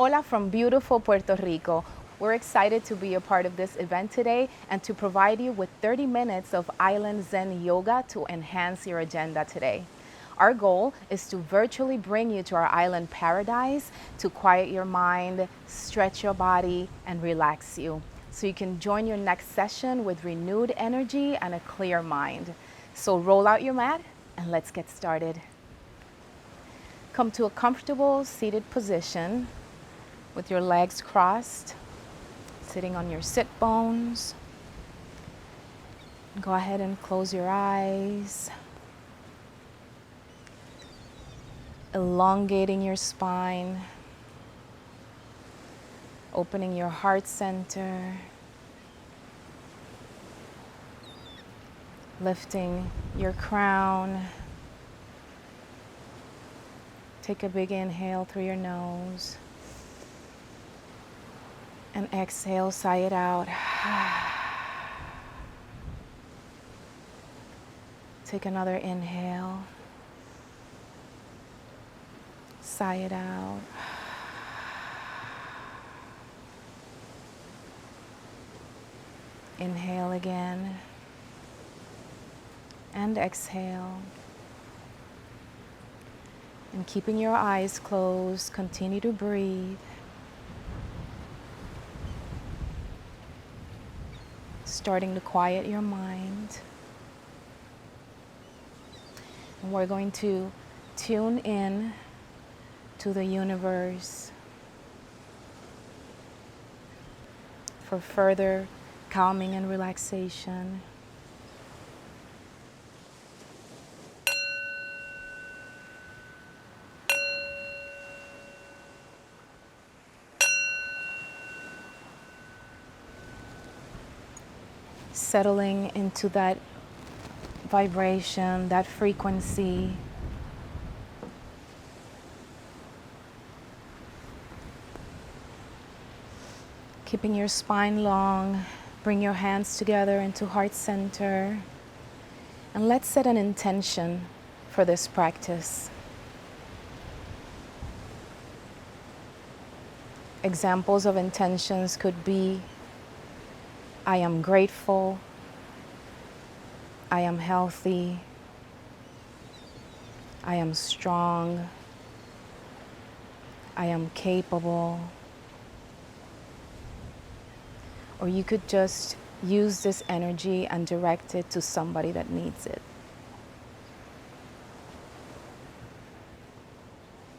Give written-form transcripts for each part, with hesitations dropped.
Hola from beautiful Puerto Rico. We're excited to be a part of this event today and to provide you with 30 minutes of Island Zen Yoga to enhance your agenda today. Our goal is to virtually bring you to our island paradise to quiet your mind, stretch your body, and relax you, so you can join your next session with renewed energy and a clear mind. So roll out your mat and let's get started. Come to a comfortable seated position with your legs crossed, sitting on your sit bones. Go ahead and close your eyes, elongating your spine, opening your heart center, lifting your crown. Take a big inhale through your nose and exhale, sigh it out. Take another inhale, sigh it out. Inhale again and exhale. And keeping your eyes closed, continue to breathe. Starting to quiet your mind. And we're going to tune in to the universe for further calming and relaxation. Settling into that vibration, that frequency. Keeping your spine long, bring your hands together into heart center. And let's set an intention for this practice. Examples of intentions could be, I am grateful, I am healthy, I am strong, I am capable. Or you could just use this energy and direct it to somebody that needs it.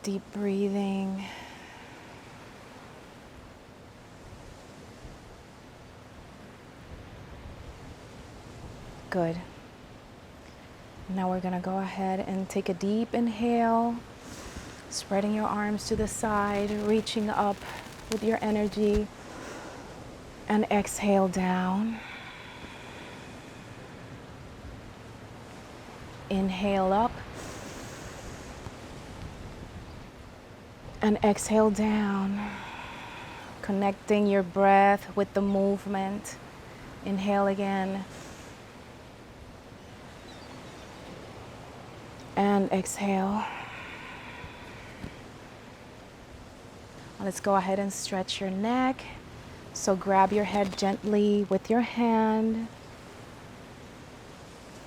Deep breathing. Good. Now we're going to go ahead and take a deep inhale, spreading your arms to the side, reaching up with your energy, and exhale down. Inhale up and exhale down, connecting your breath with the movement. Inhale again. And exhale. Let's go ahead and stretch your neck. So grab your head gently with your hand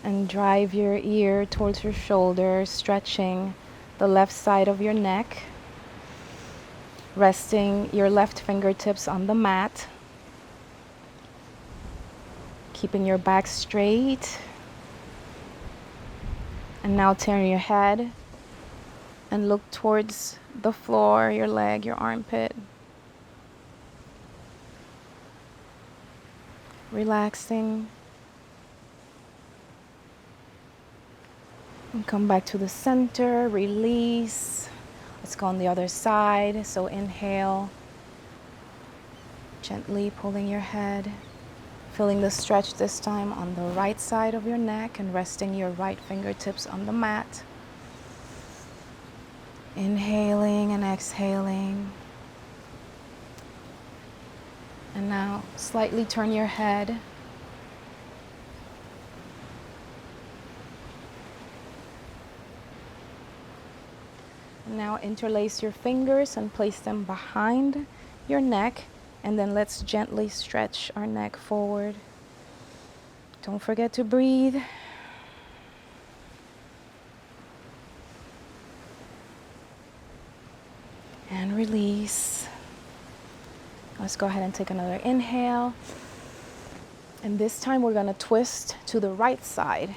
and drive your ear towards your shoulder, stretching the left side of your neck, resting your left fingertips on the mat, keeping your back straight. And now turn your head and look towards the floor, your leg, your armpit. Relaxing. And come back to the center, release. Let's go on the other side. So inhale, gently pulling your head. Feeling the stretch this time on the right side of your neck and resting your right fingertips on the mat. Inhaling and exhaling. And now slightly turn your head. Now interlace your fingers and place them behind your neck, and then let's gently stretch our neck forward. Don't forget to breathe. And release. Let's go ahead and take another inhale. And this time we're going to twist to the right side.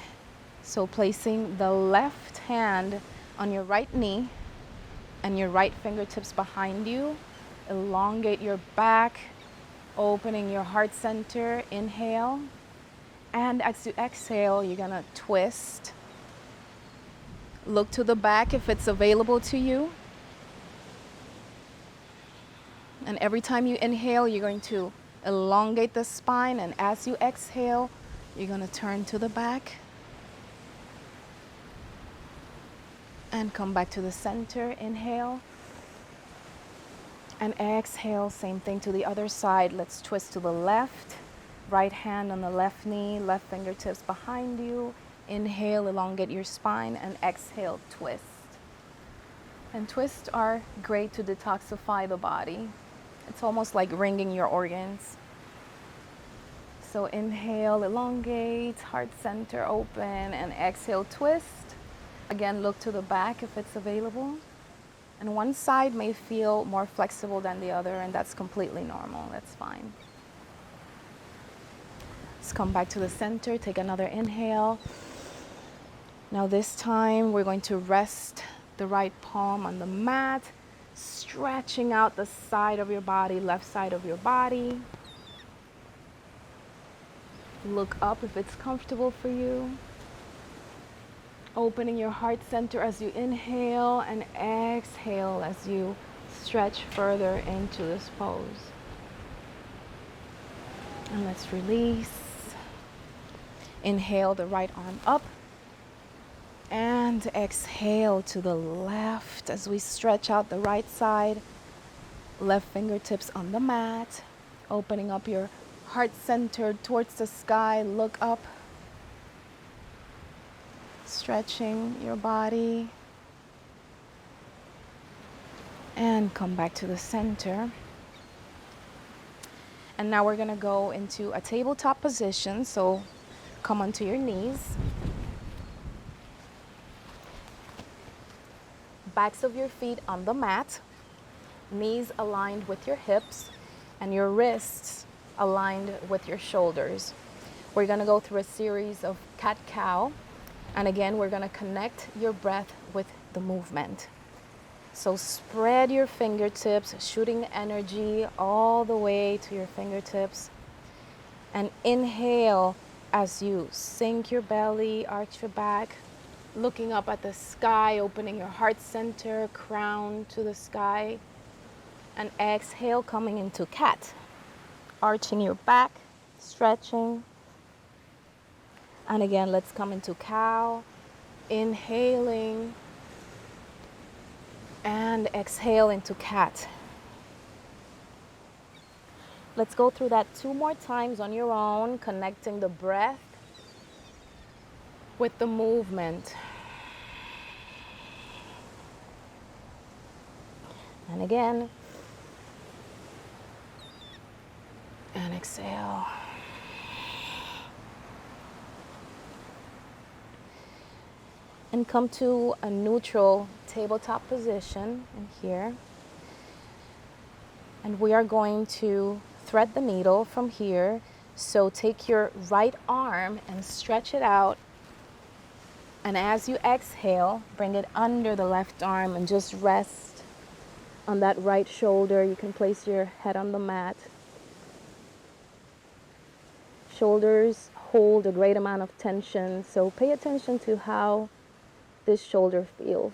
So placing the left hand on your right knee and your right fingertips behind you. Elongate your back, opening your heart center. Inhale. And as you exhale, you're going to twist. Look to the back if it's available to you. And every time you inhale, you're going to elongate the spine. And as you exhale, you're going to turn to the back. And come back to the center. Inhale. And exhale, same thing to the other side. Let's twist to the left. Right hand on the left knee, left fingertips behind you. Inhale, elongate your spine, and exhale, twist. And twists are great to detoxify the body. It's almost like ringing your organs. So inhale, elongate, heart center open, and exhale, twist. Again, look to the back if it's available. And one side may feel more flexible than the other, and that's completely normal. That's fine. Let's come back to the center. Take another inhale. Now this time we're going to rest the right palm on the mat, stretching out the side of your body, left side of your body. Look up if it's comfortable for you. Opening your heart center as you inhale, and exhale as you stretch further into this pose. And let's release. Inhale the right arm up, and exhale to the left as we stretch out the right side. Left fingertips on the mat, opening up your heart center towards the sky. Look up. Stretching your body, and come back to the center. And now we're going to go into a tabletop position. So come onto your knees. Backs of your feet on the mat, knees aligned with your hips, and your wrists aligned with your shoulders. We're going to go through a series of cat-cow. And again, we're going to connect your breath with the movement. So spread your fingertips, shooting energy all the way to your fingertips. And inhale as you sink your belly, arch your back, looking up at the sky, opening your heart center, crown to the sky. And exhale, coming into cat, arching your back, stretching. And again, let's come into cow, inhaling, and exhale into cat. Let's go through that 2 more times on your own, connecting the breath with the movement. And again, and exhale. And come to a neutral tabletop position in here. And we are going to thread the needle from here. So take your right arm and stretch it out. And as you exhale, bring it under the left arm and just rest on that right shoulder. You can place your head on the mat. Shoulders hold a great amount of tension, so pay attention to how this shoulder feels.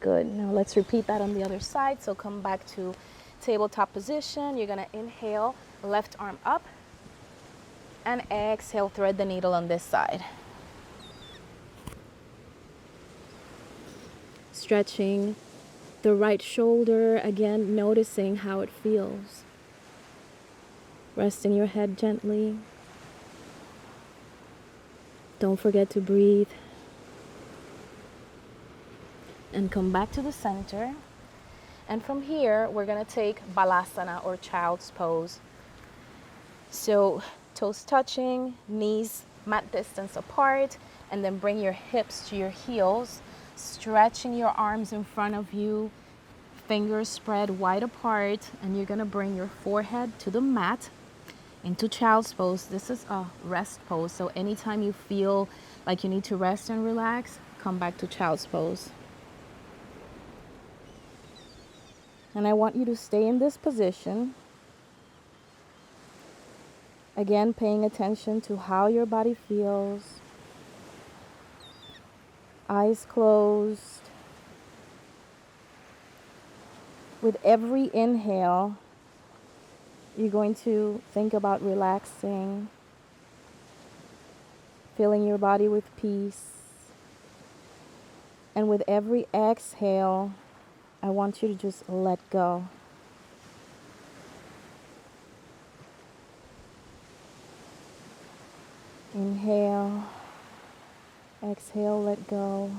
Good. Now let's repeat that on the other side. So come back to tabletop position. You're going to inhale, left arm up, and exhale, thread the needle on this side. Stretching the right shoulder, again, noticing how it feels. Resting your head gently. Don't forget to breathe. And come back to the center. And from here, we're going to take Balasana or child's pose. So toes touching, knees mat distance apart, and then bring your hips to your heels, stretching your arms in front of you, fingers spread wide apart, and you're going to bring your forehead to the mat into child's pose. This is a rest pose, so anytime you feel like you need to rest and relax, come back to child's pose. And I want you to stay in this position. Again, paying attention to how your body feels. Eyes closed. With every inhale, you're going to think about relaxing, filling your body with peace. And with every exhale, I want you to just let go. Inhale, exhale, let go.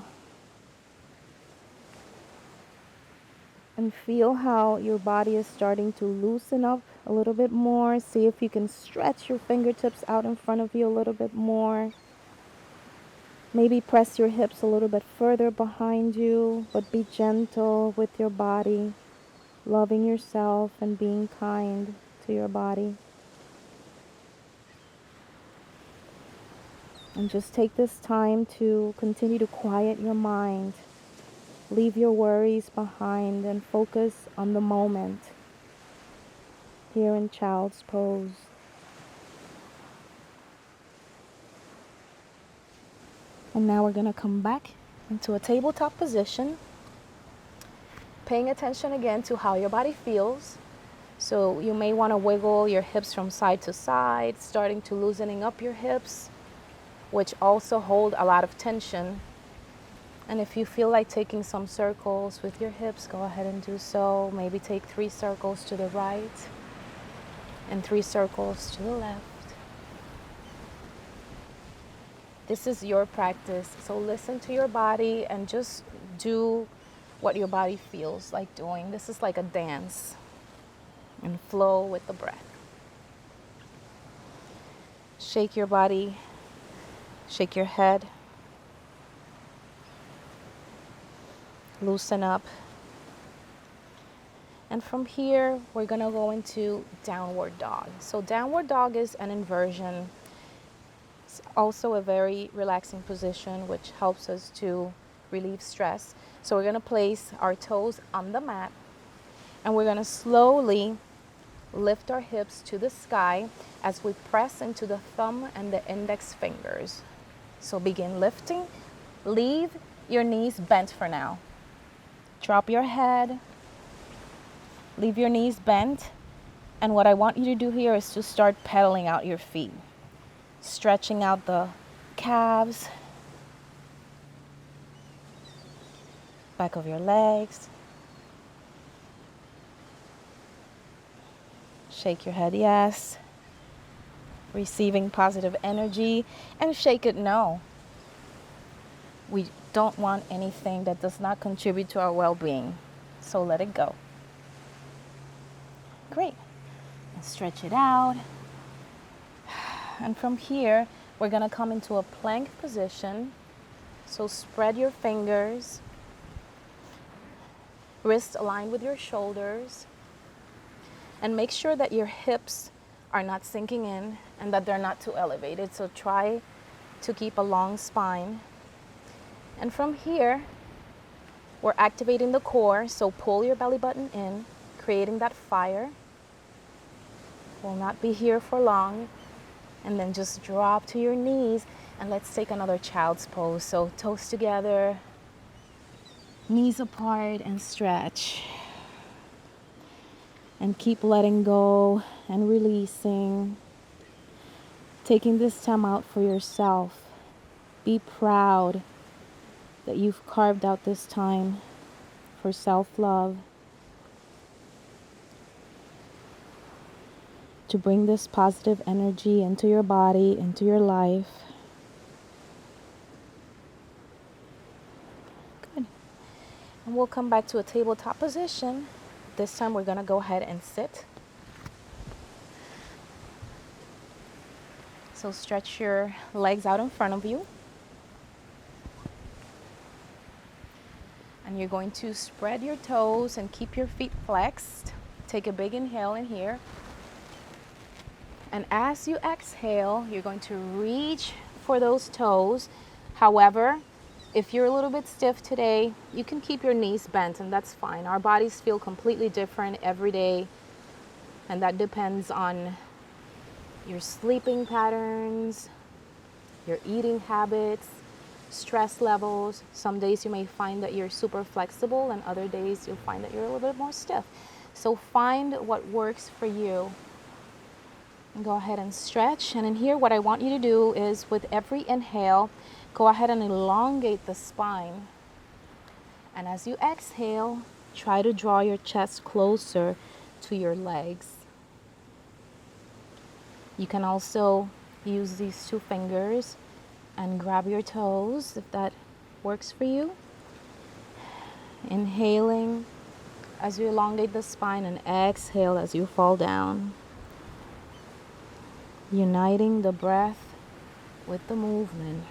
And feel how your body is starting to loosen up a little bit more. See if you can stretch your fingertips out in front of you a little bit more. Maybe press your hips a little bit further behind you, but be gentle with your body, loving yourself and being kind to your body. And just take this time to continue to quiet your mind. Leave your worries behind and focus on the moment here in child's pose. And now we're going to come back into a tabletop position, paying attention again to how your body feels. So you may want to wiggle your hips from side to side, starting to loosening up your hips, which also hold a lot of tension. And if you feel like taking some circles with your hips, go ahead and do so. Maybe take 3 circles to the right and 3 circles to the left. This is your practice, so listen to your body and just do what your body feels like doing. This is like a dance, and flow with the breath. Shake your body, shake your head, loosen up. And from here, we're gonna go into downward dog. So downward dog is an inversion. It's also a very relaxing position, which helps us to relieve stress. So we're gonna place our toes on the mat, and we're gonna slowly lift our hips to the sky as we press into the thumb and the index fingers. So begin lifting. Leave your knees bent for now. Drop your head. Leave your knees bent. And what I want you to do here is to start pedaling out your feet. Stretching out the calves, back of your legs. Shake your head, yes. Receiving positive energy, and shake it, no. We don't want anything that does not contribute to our well-being, so let it go. Great. And stretch it out. And from here, we're gonna come into a plank position. So spread your fingers, wrists aligned with your shoulders, and make sure that your hips are not sinking in and that they're not too elevated. So try to keep a long spine. And from here, we're activating the core. So pull your belly button in, creating that fire. We'll not be here for long. And then just drop to your knees, and let's take another child's pose. So toes together, knees apart, and stretch. And keep letting go and releasing. Taking this time out for yourself. Be proud that you've carved out this time for self-love. To bring this positive energy into your body, into your life. And we'll come back to a tabletop position. This time we're going to go ahead and sit. So stretch your legs out in front of you. And you're going to spread your toes and keep your feet flexed. Take a big inhale in here. And as you exhale, you're going to reach for those toes. However, if you're a little bit stiff today, you can keep your knees bent, and that's fine. Our bodies feel completely different every day, and that depends on your sleeping patterns, your eating habits, stress levels. Some days you may find that you're super flexible, and other days you'll find that you're a little bit more stiff. So find what works for you. And go ahead and stretch. And in here, what I want you to do is with every inhale, go ahead and elongate the spine. And as you exhale, try to draw your chest closer to your legs. You can also use these two fingers and grab your toes if that works for you. Inhaling as you elongate the spine and exhale as you fall down. Uniting the breath with the movement.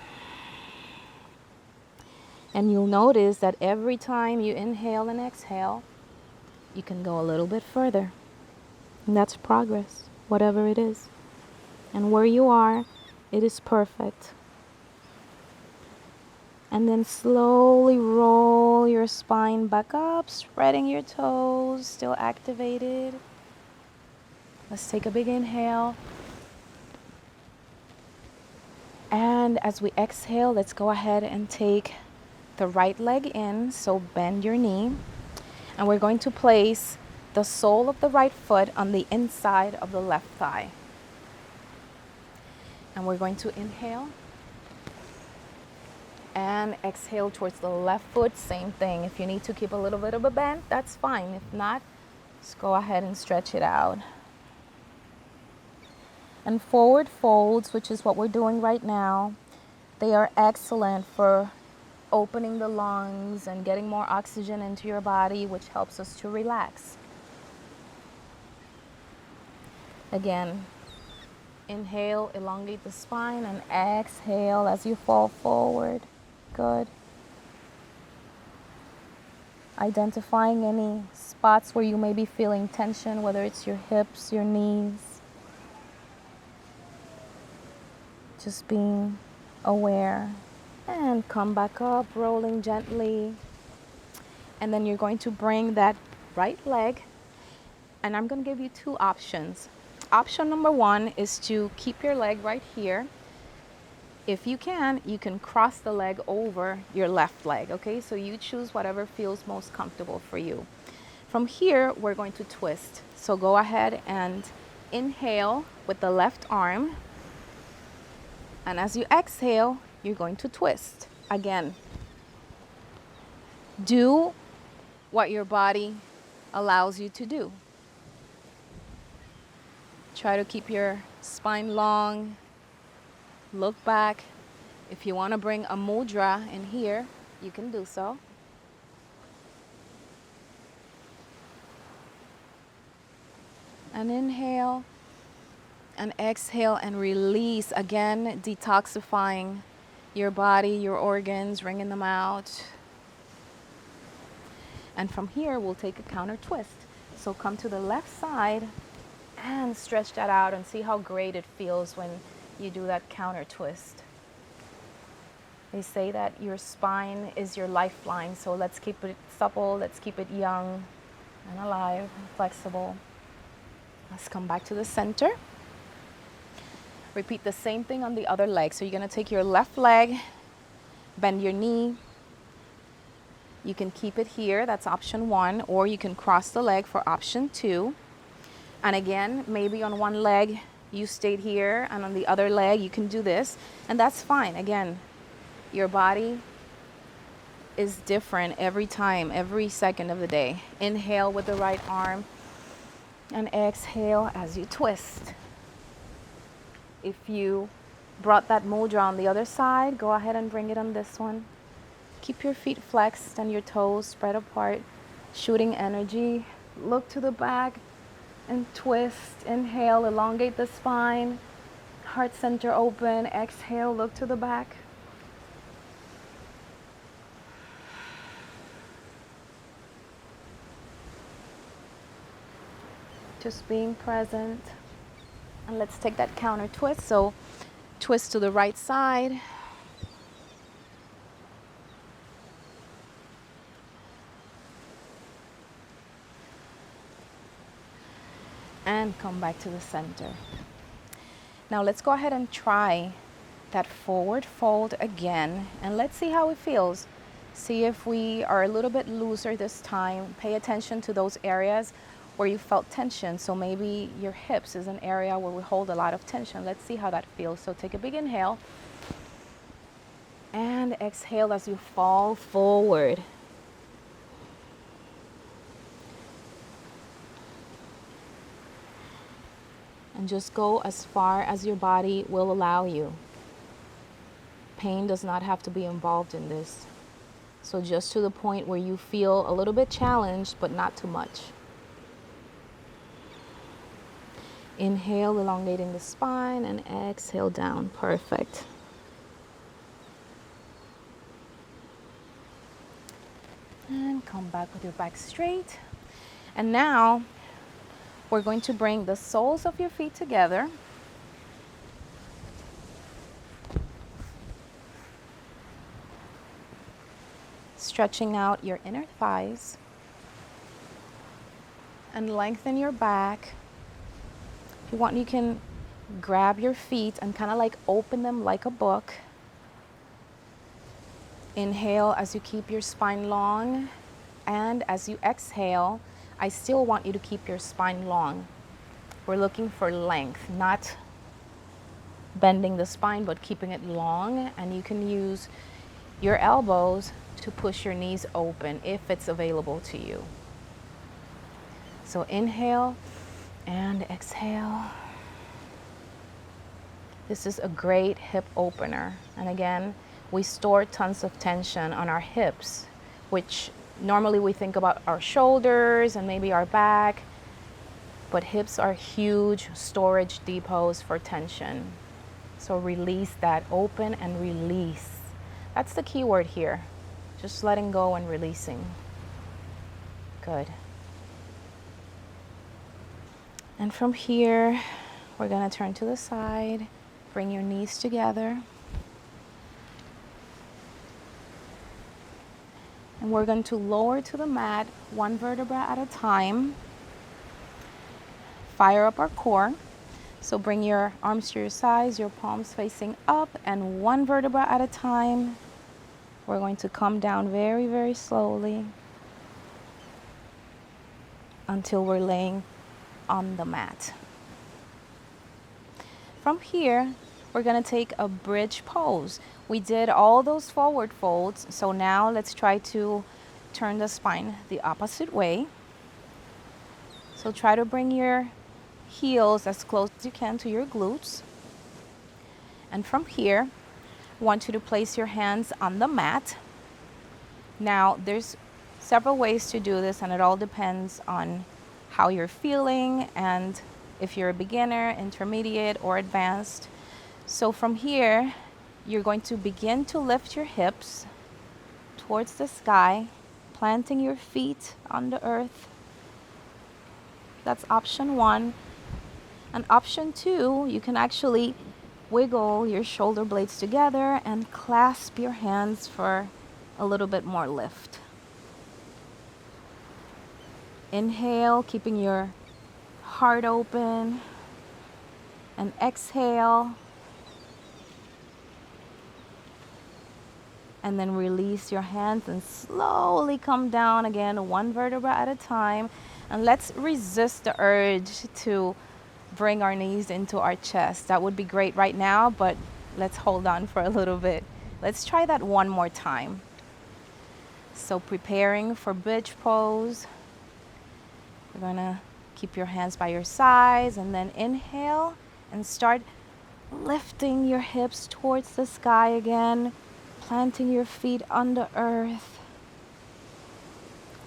And you'll notice that every time you inhale and exhale, you can go a little bit further. And that's progress, whatever it is. And where you are, it is perfect. And then slowly roll your spine back up, spreading your toes, still activated. Let's take a big inhale. And as we exhale, let's go ahead and take the right leg in, so bend your knee. And we're going to place the sole of the right foot on the inside of the left thigh. And we're going to inhale and exhale towards the left foot. Same thing. If you need to keep a little bit of a bend, that's fine. If not, just go ahead and stretch it out. And forward folds, which is what we're doing right now, they are excellent for opening the lungs and getting more oxygen into your body, which helps us to relax. Again, inhale, elongate the spine, and exhale as you fall forward. Good. Identifying any spots where you may be feeling tension, whether it's your hips, your knees. Just being aware. And come back up, rolling gently. And then you're going to bring that right leg. And I'm going to give you two options. Option number one is to keep your leg right here. If you can cross the leg over your left leg, okay? So you choose whatever feels most comfortable for you. From here, we're going to twist. So go ahead and inhale with the left arm. And as you exhale, you're going to twist. Again, do what your body allows you to do. Try to keep your spine long. Look back. If you want to bring a mudra in here, you can do so. And inhale and exhale and release. Again, detoxifying your body, your organs, wringing them out. And from here, we'll take a counter twist. So come to the left side and stretch that out and see how great it feels when you do that counter twist. They say that your spine is your lifeline, so let's keep it supple, let's keep it young and alive and flexible. Let's come back to the center. Repeat the same thing on the other leg. So you're going to take your left leg, bend your knee. You can keep it here, that's option one, or you can cross the leg for option two. And again, maybe on one leg you stayed here, and on the other leg you can do this, and that's fine. Again, your body is different every time, every second of the day. Inhale with the right arm and exhale as you twist. If you brought that mudra on the other side, go ahead and bring it on this one. Keep your feet flexed and your toes spread apart, shooting energy. Look to the back and twist. Inhale, elongate the spine. Heart center open. Exhale, look to the back. Just being present. And let's take that counter twist. So twist to the right side. And come back to the center. Now let's go ahead and try that forward fold again, and let's see how it feels. See if we are a little bit looser this time. Pay attention to those areas where you felt tension. So maybe your hips is an area where we hold a lot of tension. Let's see how that feels. So take a big inhale and exhale as you fall forward. And just go as far as your body will allow you. Pain does not have to be involved in this. So just to the point where you feel a little bit challenged, but not too much. Inhale, elongating the spine, and exhale down. Perfect. And come back with your back straight. And now we're going to bring the soles of your feet together. Stretching out your inner thighs. And lengthen your back. If you want, you can grab your feet and kind of like open them like a book. Inhale as you keep your spine long. And as you exhale, I still want you to keep your spine long. We're looking for length, not bending the spine, but keeping it long. And you can use your elbows to push your knees open if it's available to you. So inhale and exhale. This is a great hip opener. And again, we store tons of tension on our hips, which normally we think about our shoulders and maybe our back, but hips are huge storage depots for tension. So release that, open and release. That's the key word here. Just letting go and releasing. Good. And from here, we're gonna turn to the side, bring your knees together. And we're going to lower to the mat, one vertebra at a time. Fire up our core. So bring your arms to your sides, your palms facing up, and one vertebra at a time. We're going to come down very, very slowly until we're laying on the mat. From here, we're going to take a bridge pose. We did all those forward folds, so now let's try to turn the spine the opposite way. So try to bring your heels as close as you can to your glutes. And from here, I want you to place your hands on the mat. Now, there's several ways to do this, and it all depends on how you're feeling and if you're a beginner, intermediate, or advanced. So from here, you're going to begin to lift your hips towards the sky, planting your feet on the earth. That's option one. And option two, you can actually wiggle your shoulder blades together and clasp your hands for a little bit more lift. Inhale, keeping your heart open, and exhale. And then release your hands and slowly come down again, one vertebra at a time. And let's resist the urge to bring our knees into our chest. That would be great right now, but let's hold on for a little bit. Let's try that one more time. So preparing for bridge pose. You're gonna keep your hands by your sides and then inhale and start lifting your hips towards the sky again. planting your feet on the earth.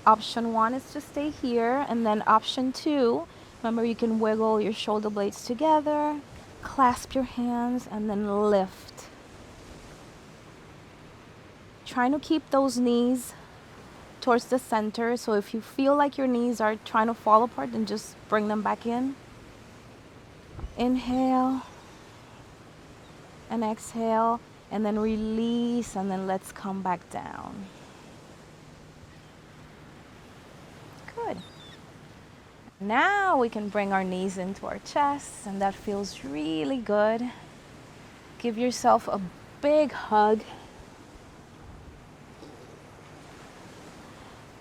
Option 1 is to stay here, and then option 2, remember you can wiggle your shoulder blades together, clasp your hands, and then lift. Trying to keep those knees towards the center, so if you feel like your knees are trying to fall apart, then just bring them back in. Inhale and exhale, and then release, and then let's come back down. Good. Now we can bring our knees into our chest, and that feels really good. Give yourself a big hug.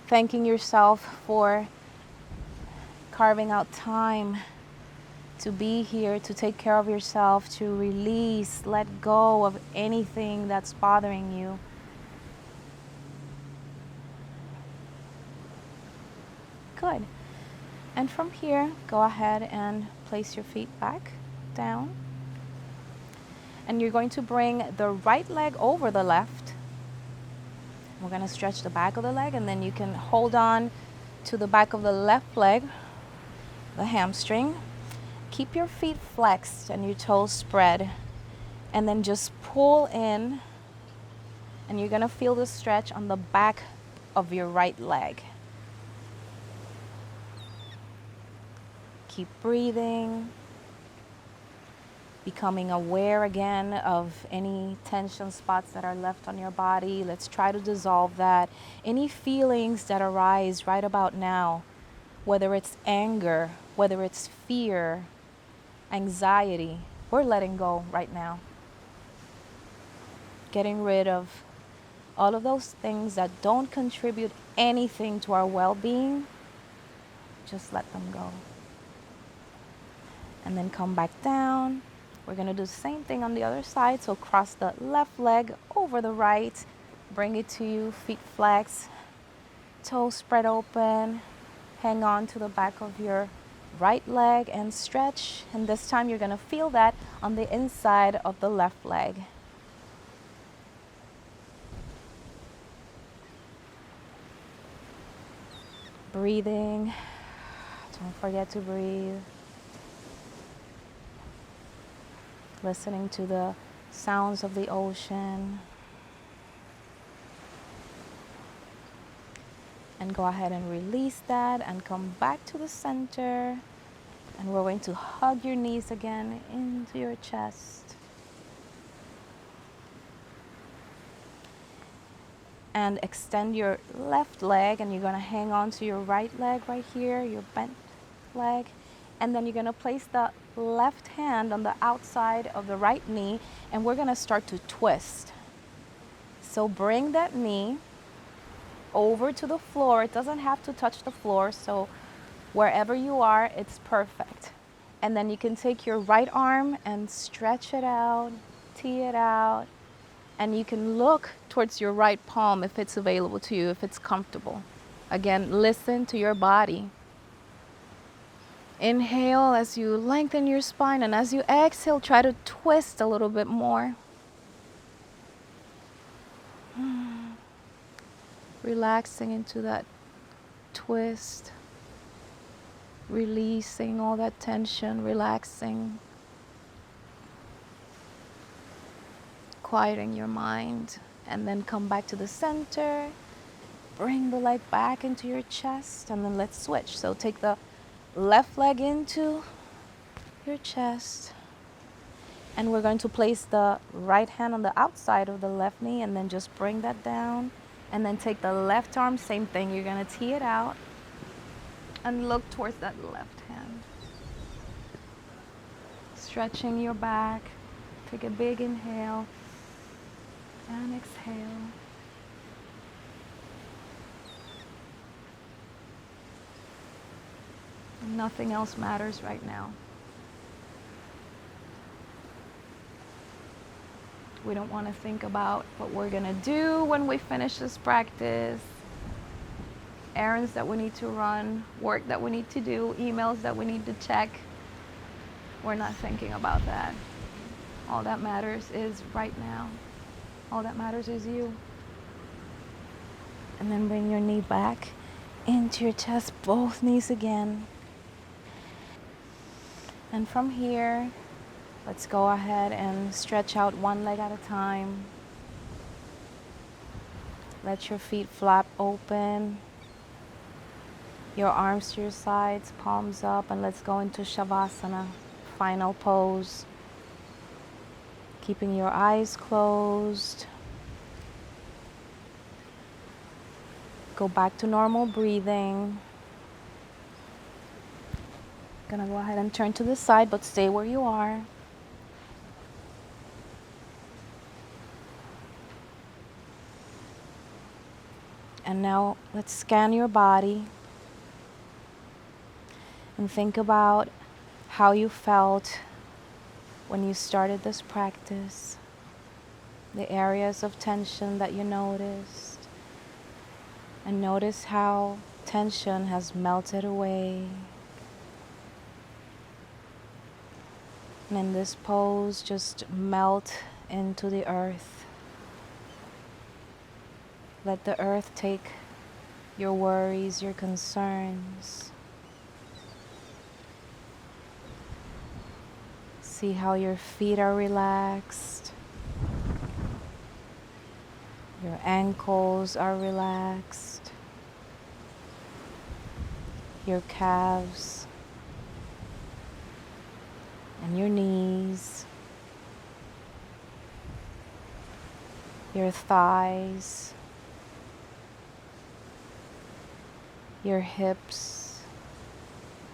Thanking yourself for carving out time to be here, to take care of yourself, to release, let go of anything that's bothering you. Good. And from here, go ahead and place your feet back down. And you're going to bring the right leg over the left. We're going to stretch the back of the leg, and then you can hold on to the back of the left leg, the hamstring. Keep your feet flexed and your toes spread, and then just pull in, and you're going to feel the stretch on the back of your right leg. Keep breathing, becoming aware again of any tension spots that are left on your body. Let's try to dissolve that. Any feelings that arise right about now, whether it's anger, whether it's fear, anxiety, we're letting go right now. Getting rid of all of those things that don't contribute anything to our well-being. Just let them go. And then come back down. We're going to do the same thing on the other side. So cross the left leg over the right. Bring it to you, feet flexed, toes spread open. Hang on to the back of your right leg and stretch. And this time you're going to feel that on the inside of the left leg. Breathing. Don't forget to breathe. Listening to the sounds of the ocean. And go ahead and release that and come back to the center. And we're going to hug your knees again into your chest. And extend your left leg, and you're going to hang on to your right leg right here, your bent leg. And then you're going to place the left hand on the outside of the right knee, and we're going to start to twist. So bring that knee over to the floor. It doesn't have to touch the floor, so wherever you are, it's perfect. And then you can take your right arm and stretch it out, tee it out, and you can look towards your right palm if it's available to you, if it's comfortable. Again, listen to your body. Inhale as you lengthen your spine, and as you exhale, try to twist a little bit more. Relaxing into that twist. Releasing all that tension, relaxing. Quieting your mind, and then come back to the center. Bring the leg back into your chest, and then let's switch. So take the left leg into your chest, and we're going to place the right hand on the outside of the left knee, and then just bring that down, and then take the left arm, same thing, you're going to tee it out and look towards that left hand. Stretching your back. Take a big inhale and exhale. Nothing else matters right now. We don't want to think about what we're going to do when we finish this practice. Errands that we need to run, work that we need to do, emails that we need to check. We're not thinking about that. All that matters is right now. All that matters is you. And then bring your knee back into your chest, both knees again. And from here, let's go ahead and stretch out one leg at a time. Let your feet flap open. Your arms to your sides, palms up, and let's go into Shavasana, final pose. Keeping your eyes closed. Go back to normal breathing. Gonna go ahead and turn to the side, but stay where you are. And now let's scan your body and think about how you felt when you started this practice, the areas of tension that you noticed, and notice how tension has melted away. And in this pose, just melt into the earth. Let the earth take your worries, your concerns. See how your feet are relaxed. Your ankles are relaxed. Your calves and your knees. Your thighs. Your hips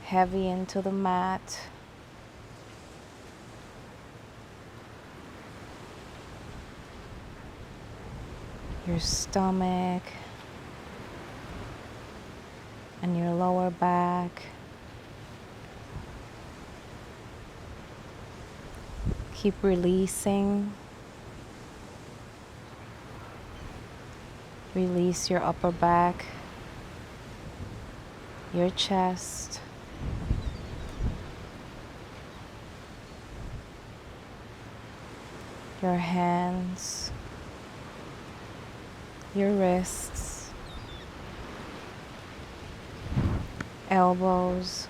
heavy into the mat. Your stomach and your lower back. Keep releasing. Release your upper back, your chest, your hands, your wrists, elbows,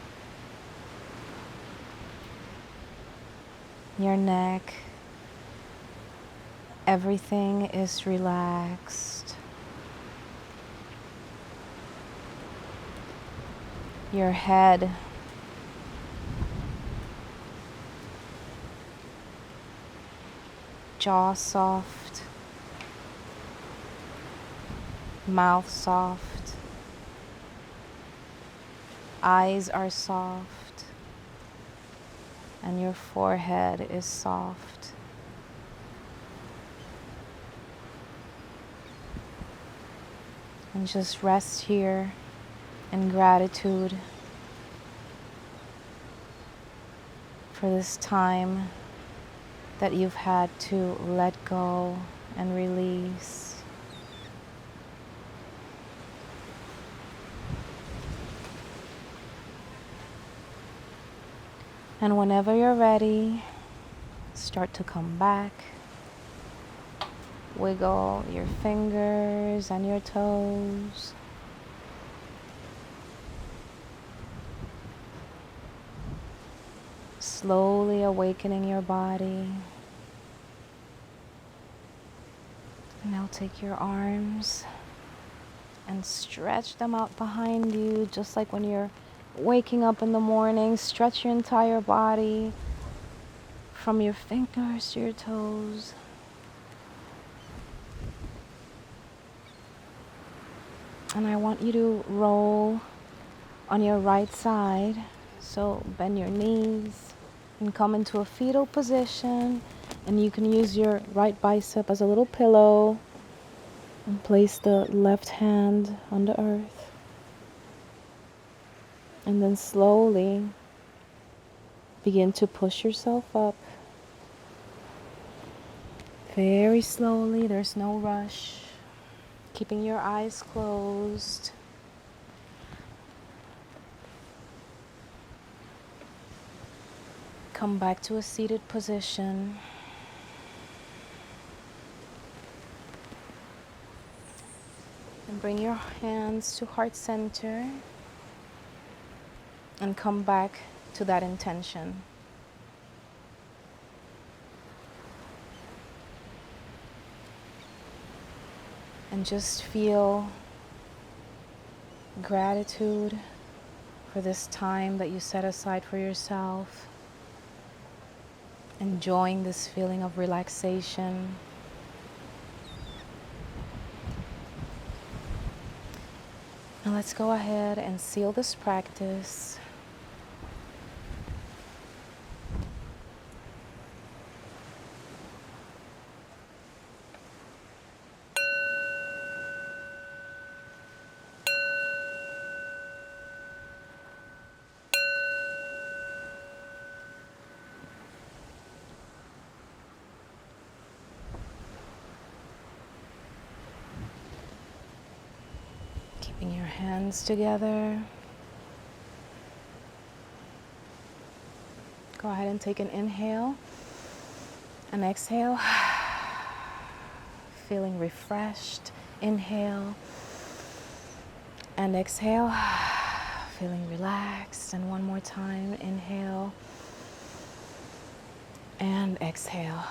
your neck. Everything is relaxed. Your head, jaw soft, mouth soft, eyes are soft, and your forehead is soft. And just rest here in gratitude for this time that you've had to let go and release. And whenever you're ready, start to come back. Wiggle your fingers and your toes. Slowly awakening your body. Now take your arms and stretch them out behind you, just like when you're waking up in the morning. Stretch your entire body from your fingers to your toes. And I want you to roll on your right side. So bend your knees and come into a fetal position. And you can use your right bicep as a little pillow and place the left hand on the earth. And then slowly begin to push yourself up. Very slowly, there's no rush. Keeping your eyes closed. Come back to a seated position. Bring your hands to heart center and come back to that intention. And just feel gratitude for this time that you set aside for yourself. Enjoying this feeling of relaxation. And let's go ahead and seal this practice. Keeping your hands together. Go ahead and take an inhale and exhale. Feeling refreshed. Inhale and exhale. Feeling relaxed. And one more time. Inhale and exhale.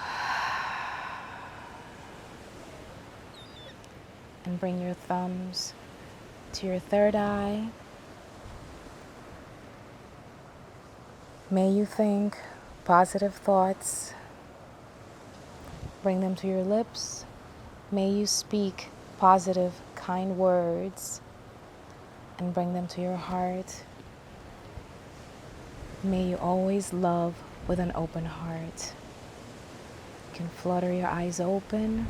And bring your thumbs to your third eye. May you think positive thoughts. Bring them to your lips. May you speak positive, kind words and bring them to your heart. May you always love with an open heart. You can flutter your eyes open.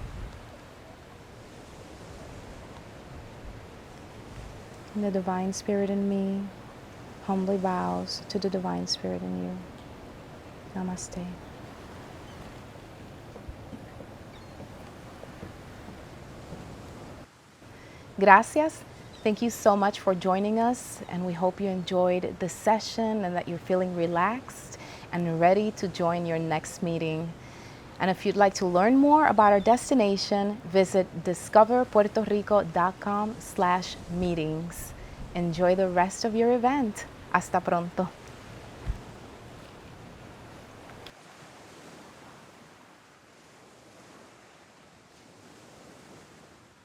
And the Divine Spirit in me humbly bows to the Divine Spirit in you. Namaste. Gracias. Thank you so much for joining us, and we hope you enjoyed this session and that you're feeling relaxed and ready to join your next meeting. And if you'd like to learn more about our destination, visit discoverpuertorico.com/meetings. Enjoy the rest of your event. Hasta pronto.